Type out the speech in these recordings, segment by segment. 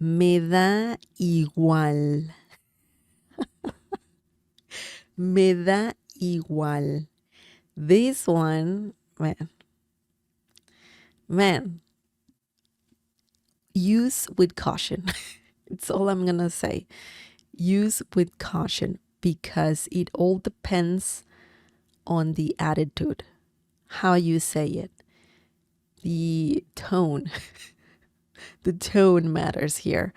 Me da igual. Me da igual. This one, man, use with caution. It's all I'm going to say. Use with caution because it all depends on the attitude, how you say it, the tone. The tone matters here.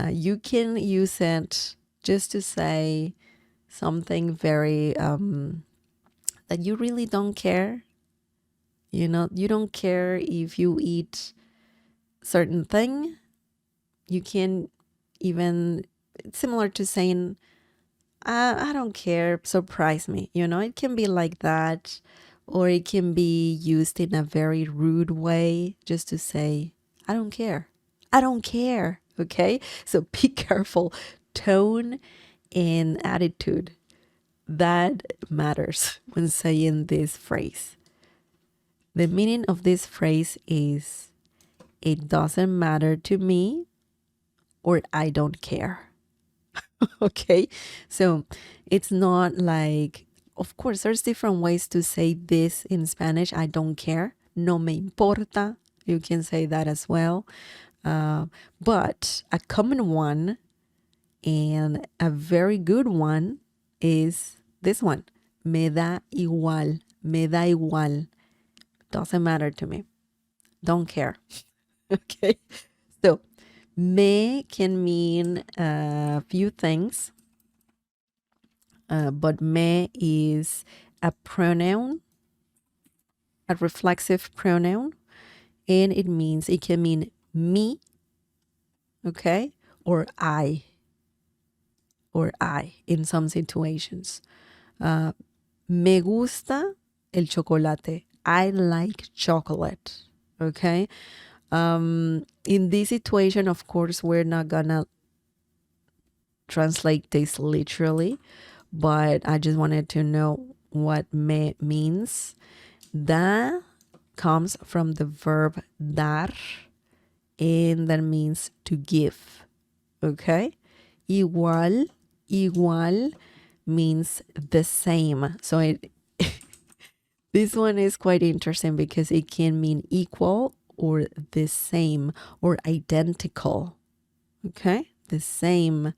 You can use it just to say something very that you really don't care. You know, you don't care if you eat certain thing. You can even, it's similar to saying, I don't care, surprise me. You know, it can be like that. Or it can be used in a very rude way just to say, I don't care. I don't care. Okay? So be careful. Tone and attitude. That matters when saying this phrase. The meaning of this phrase is, it doesn't matter to me, or I don't care. Okay? So it's not like, of course, there's different ways to say this in Spanish. I don't care. No me importa. You can say that as well. But a common one and a very good one is this one. Me da igual. Me da igual. Doesn't matter to me. Don't care. Okay. So me can mean a few things, but me is a pronoun, a reflexive pronoun, and it can mean me, okay, or I in some situations. Me gusta el chocolate. I like chocolate, okay? In this situation, of course, we're not gonna translate this literally, but I just wanted to know what me means. Da comes from the verb dar, and that means to give, okay? Igual means the same. So this one is quite interesting because it can mean equal or the same or identical, okay? The same,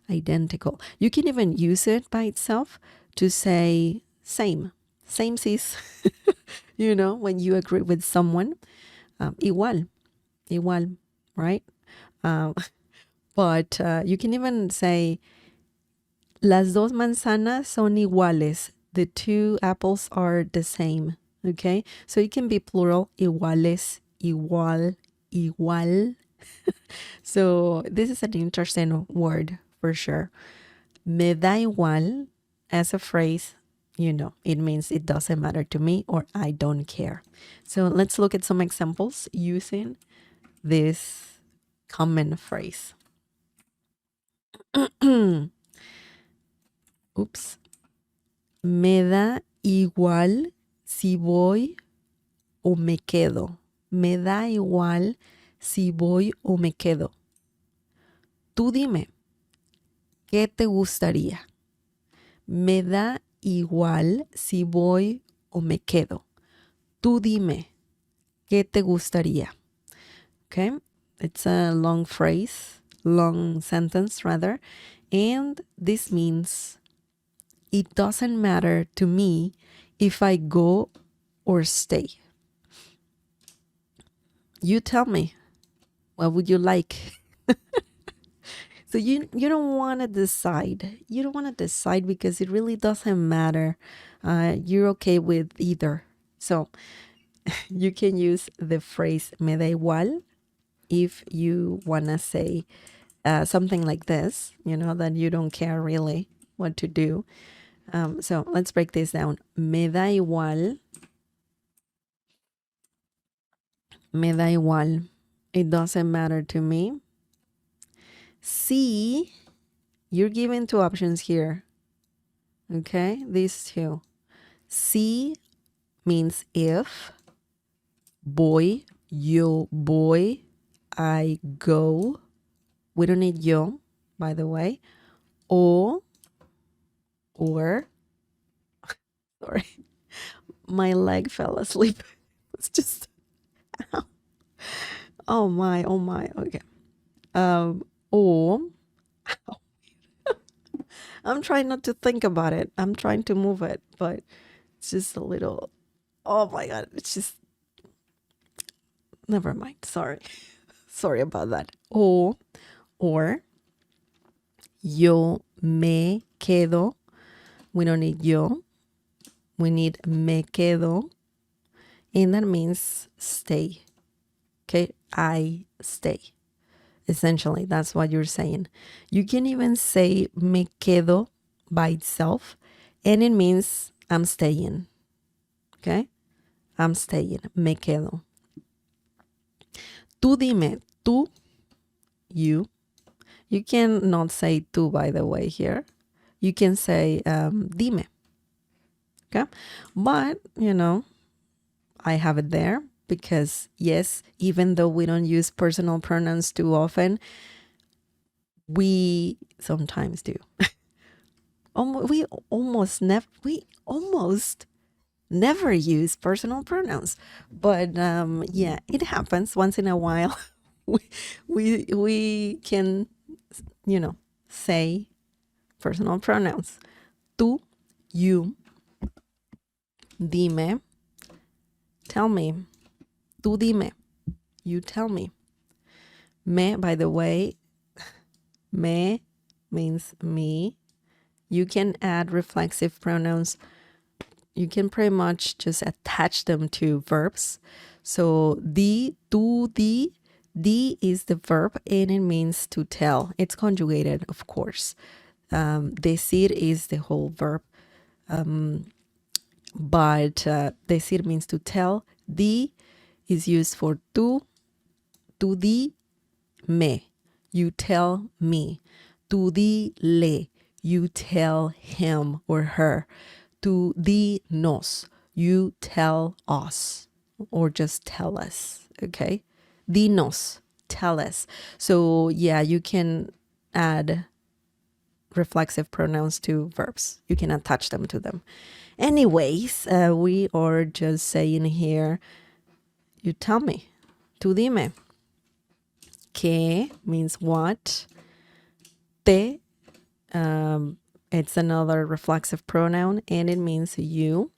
identical. You can even use it by itself to say same sis. You know, when you agree with someone, igual, right? But you can even say, las dos manzanas son iguales. The two apples are the same, okay? So it can be plural, iguales, igual, igual. So this is an interesting word for sure. Me da igual as a phrase, you know, it means it doesn't matter to me or I don't care. So let's look at some examples using this common phrase. Oops. Me da igual si voy o me quedo. Me da igual si voy o me quedo. Tú dime, ¿qué te gustaría? Me da igual si voy o me quedo. Tú dime, ¿qué te gustaría? Okay, it's a long phrase, long sentence rather, and this means it doesn't matter to me if I go or stay. You tell me, what would you like? So you don't want to decide. You don't want to decide because it really doesn't matter. You're okay with either. So you can use the phrase me da igual if you want to say something like this, you know, that you don't care really what to do. So let's break this down. Me da igual. Me da igual. It doesn't matter to me. Si, you're given two options here. Okay, these two. Si means if. Voy, yo voy, I go. We don't need yo, by the way. O, or, sorry, my leg fell asleep. It's just, oh my, okay. O, I'm trying not to think about it. I'm trying to move it, but it's just a little, oh my God, it's just, never mind. Sorry. Sorry about that. O, or, yo me quedo. We don't need yo. We need me quedo. And that means stay. Okay, I stay. Essentially, that's what you're saying. You can even say me quedo by itself, and it means I'm staying. Okay, I'm staying. Me quedo. Tú dime. Tú, you. You can not say tú, by the way, here. You can say dime. Okay, but I have it there because yes, even though we don't use personal pronouns too often, we sometimes do. We almost never use personal pronouns, but yeah, it happens once in a while. we can say personal pronouns. Tú, you, dime, tell me. Tú dime, you tell me. Me, by the way, me means me. You can add reflexive pronouns. You can pretty much just attach them to verbs. So di, tú, di is the verb and it means to tell. It's conjugated, of course. Decir is the whole verb. But decir means to tell. Di is used for tú di me, you tell me. Tú dile, you tell him or her. Tú dinos, you tell us or just tell us, okay? Dinos, tell us. So yeah, you can add reflexive pronouns to verbs. You can attach them to them. Anyways, we are just saying here, you tell me. Tú dime. Que means what. Te, it's another reflexive pronoun and it means you.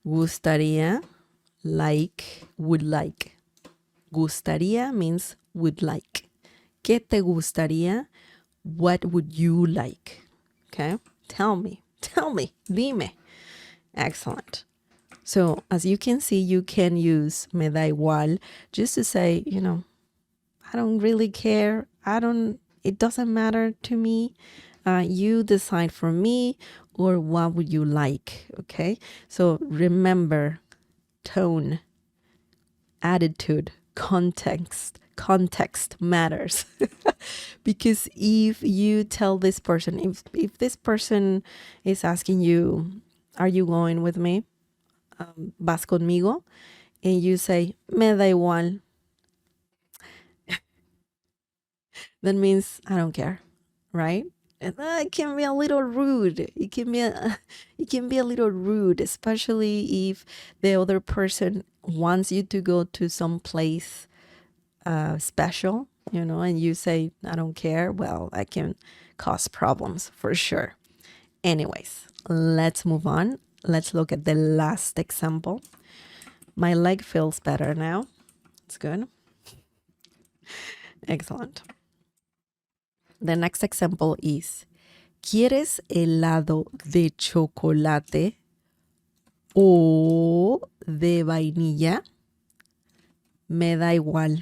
Gustaría, like, would like. Gustaría means would like. ¿Qué te gustaría? What would you like? Okay, tell me, dime. Excellent. So as you can see, you can use me da igual just to say, I don't really care. It doesn't matter to me. You decide for me, or what would you like? Okay. So remember, tone, attitude, context matters. Because if you tell this person, if this person is asking you, are you going with me? Vas conmigo? And you say, me da igual. That means I don't care, right? And it can be a little rude. It can be a little rude, especially if the other person wants you to go to some place special, and you say I don't care. Well, that can cause problems for sure. Anyways, let's move on. Let's look at the last example. My leg feels better now. It's good. Excellent. The next example is, ¿quieres helado de chocolate o de vainilla? Me da igual.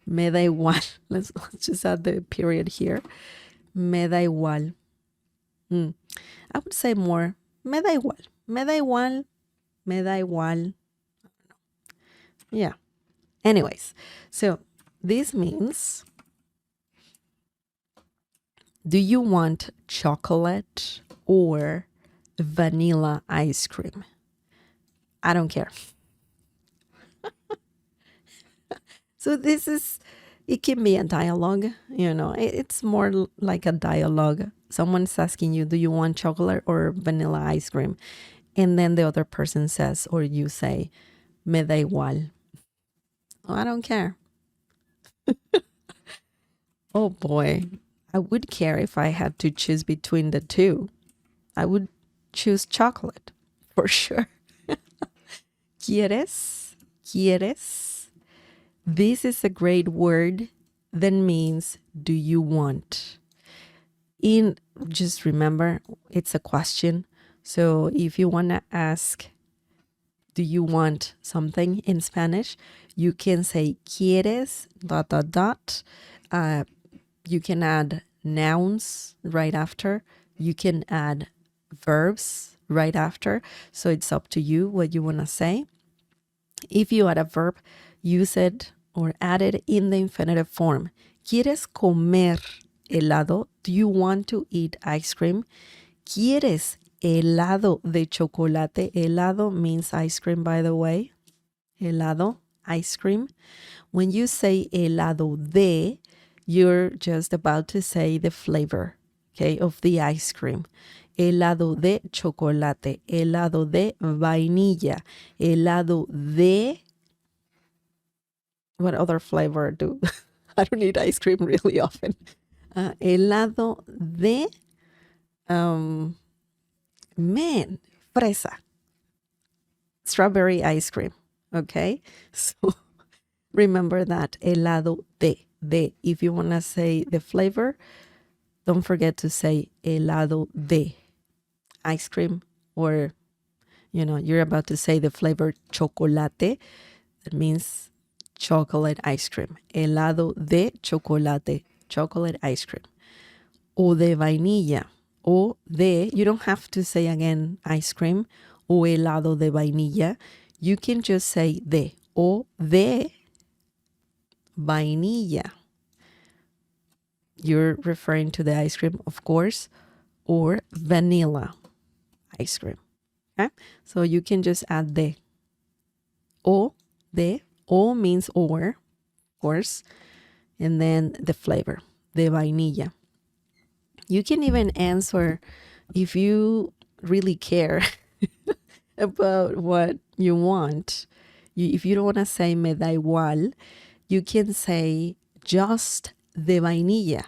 Me da igual. Let's just add the period here. Me da igual. I would say more, me da igual. Me da igual. Me da igual. Yeah. Anyways, so this means, do you want chocolate or vanilla ice cream? I don't care. So this is It can be a dialogue, it's more like a dialogue. Someone's asking you, do you want chocolate or vanilla ice cream? And then the other person says, or you say, me da igual. Oh, I don't care. Oh boy, I would care if I had to choose between the two. I would choose chocolate for sure. ¿Quieres? ¿Quieres? This is a great word that means, do you want? Just remember, it's a question. So if you want to ask, do you want something in Spanish, you can say quieres, ... You can add nouns right after. You can add verbs right after. So it's up to you what you want to say. If you add a verb, use it or add it in the infinitive form. ¿Quieres comer helado? Do you want to eat ice cream? ¿Quieres helado de chocolate? Helado means ice cream, by the way. Helado, ice cream. When you say helado de, you're just about to say the flavor, okay, of the ice cream. Helado de chocolate, helado de vainilla, helado de... What other flavor do? I don't eat ice cream really often. Helado de... fresa. Strawberry ice cream, okay? So remember that, helado de. If you want to say the flavor, don't forget to say helado de ice cream, or, you're about to say the flavor chocolate. That means chocolate ice cream. Helado de chocolate, chocolate ice cream. O de vainilla. O de, you don't have to say again ice cream o helado de vainilla. You can just say de. O de vainilla. You're referring to the ice cream, of course, or vanilla ice cream. Okay? So you can just add de. O de. O means or, of course, and then the flavor, de vainilla. You can even answer if you really care about what you want. If you don't want to say me da igual, you can say just de vainilla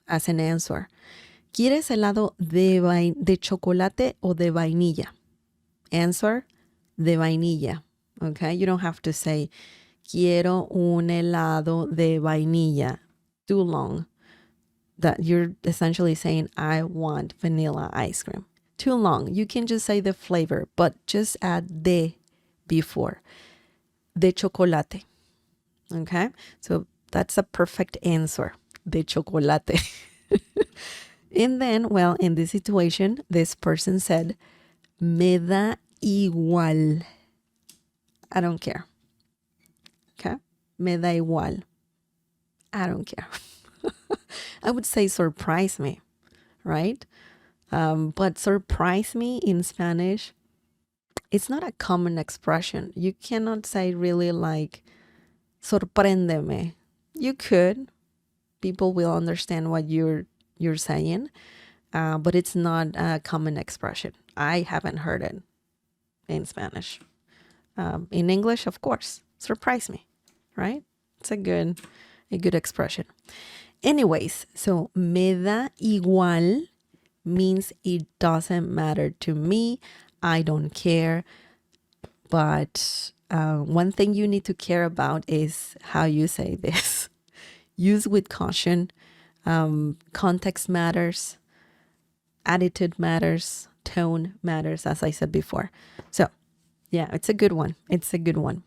as an answer. ¿Quieres helado de chocolate o de vainilla? Answer, de vainilla. Okay, you don't have to say quiero un helado de vainilla. Too long. That you're essentially saying I want vanilla ice cream. Too long. You can just say the flavor, but just add de before. De chocolate. Okay, so that's a perfect answer. De chocolate. And then, well, in this situation, this person said, me da igual. I don't care. Okay? Me da igual. I don't care. I would say surprise me, right? But surprise me in Spanish, it's not a common expression. You cannot say really like sorpréndeme. You could. People will understand what you're saying, but it's not a common expression. I haven't heard it in Spanish. In English, of course, surprise me, right? It's a good expression. Anyways, so me da igual means it doesn't matter to me. I don't care. But one thing you need to care about is how you say this. Use with caution. Context matters. Attitude matters. Tone matters, as I said before. So, yeah, it's a good one. It's a good one.